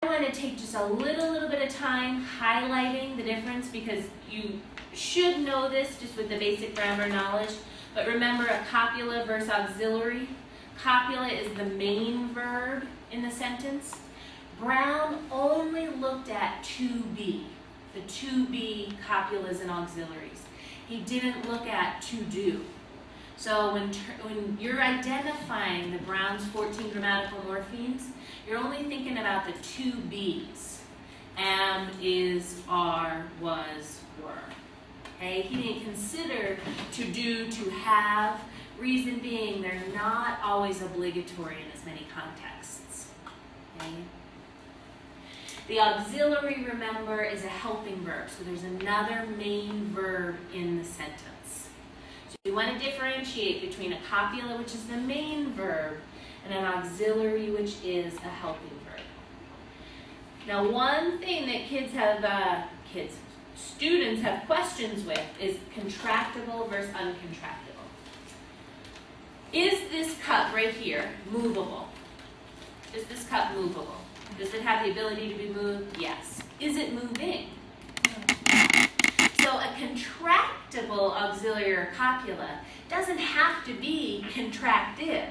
I want to take just a little bit of time highlighting the difference because you should know this just with the basic grammar knowledge. But remember, a copula versus auxiliary. Copula is the main verb in the sentence. Brown only looked at to be, the to be copulas and auxiliaries. He didn't look at to do. So when you're identifying the Brown's 14 grammatical morphemes, you're only thinking about the to be's. Am, is, are, was, were. Okay? He didn't consider to do, to have. Reason being, they're not always obligatory in as many contexts. Okay? The auxiliary, remember, is a helping verb. So there's another main verb in the sentence. So you want to differentiate between a copula, which is the main verb, and an auxiliary, which is a helping verb. Now, one thing that students have questions with is contractible versus uncontractible. Is this cup right here movable? Is this cup movable? Does it have the ability to be moved? Yes. Is it moving? So a contractible auxiliary or copula doesn't have to be contracted,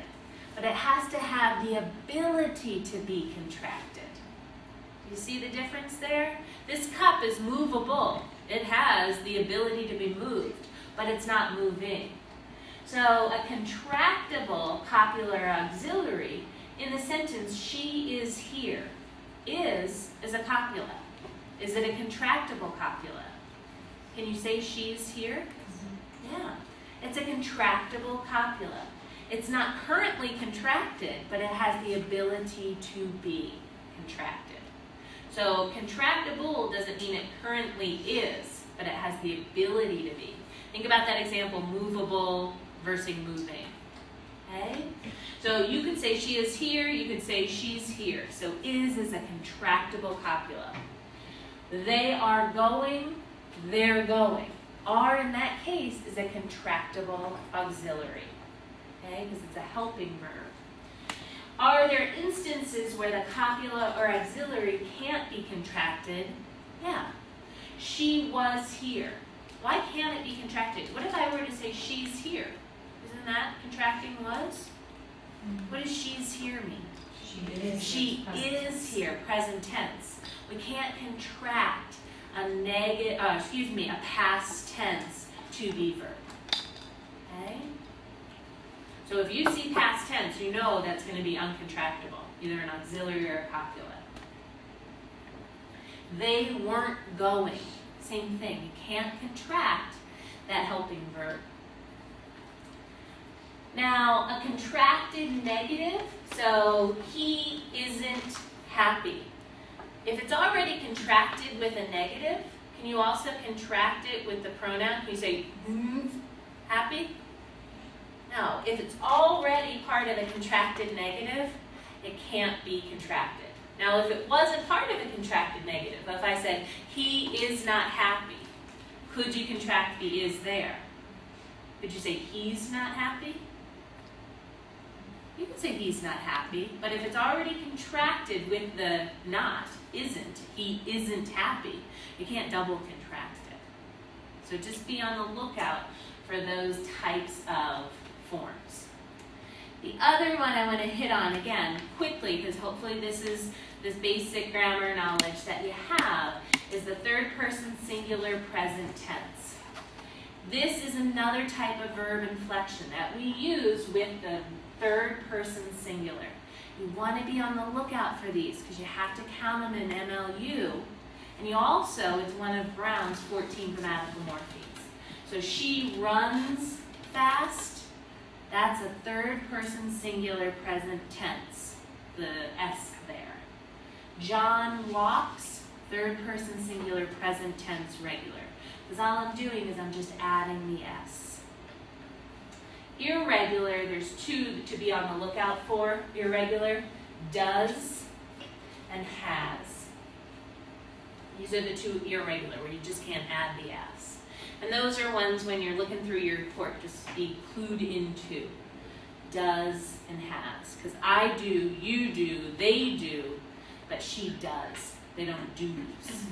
but it has to have the ability to be contracted. You see the difference there? This cup is movable. It has the ability to be moved, but it's not moving. So a contractible copula or auxiliary, in the sentence, she is here, is a copula. Is it a contractible copula? Can you say she's here? Yeah. It's a contractible copula. It's not currently contracted, but it has the ability to be contracted. So contractible doesn't mean it currently is, but it has the ability to be. Think about that example, movable versus moving. Okay? So you could say she is here, you could say she's here. So is a contractible copula. They are going, they're going. Are in that case is a contractible auxiliary. Okay? Because it's a helping verb. Are there instances where the copula or auxiliary can't be contracted? Yeah. She was here. Why can't it be contracted? What if I were to say she's here? Isn't that contracting was? What does she's here mean? She is here, present tense. We can't contract a past tense to be verb. Okay? So if you see past tense, you know that's going to be uncontractable, either an auxiliary or a copula. They weren't going. Same thing. You can't contract that helping verb. Now, a contracted negative, so he isn't happy. If it's already contracted with a negative, can you also contract it with the pronoun? Can you say, happy? No. If it's already part of a contracted negative, it can't be contracted. Now, if it wasn't part of a contracted negative, if I said, he is not happy, could you contract the is there? Could you say, he's not happy? You could say he's not happy, but if it's already contracted with the not, isn't, he isn't happy, you can't double contract it. So just be on the lookout for those types of forms. The other one I want to hit on again quickly, because hopefully this basic grammar knowledge that you have, is the third person singular present tense. This is another type of verb inflection that we use with the third person singular. You want to be on the lookout for these because you have to count them in MLU. And you also, it's one of Brown's 14 grammatical morphemes. So she runs fast. That's a third person singular present tense, the S there. John walks, third person singular present tense regular. Because all I'm doing is I'm just adding the S. Irregular, there's two to be on the lookout for. Irregular, does and has. These are the two irregular where you just can't add the S. And those are ones when you're looking through your report, just be clued into. Does and has. Because I do, you do, they do. but she does. They don't do's.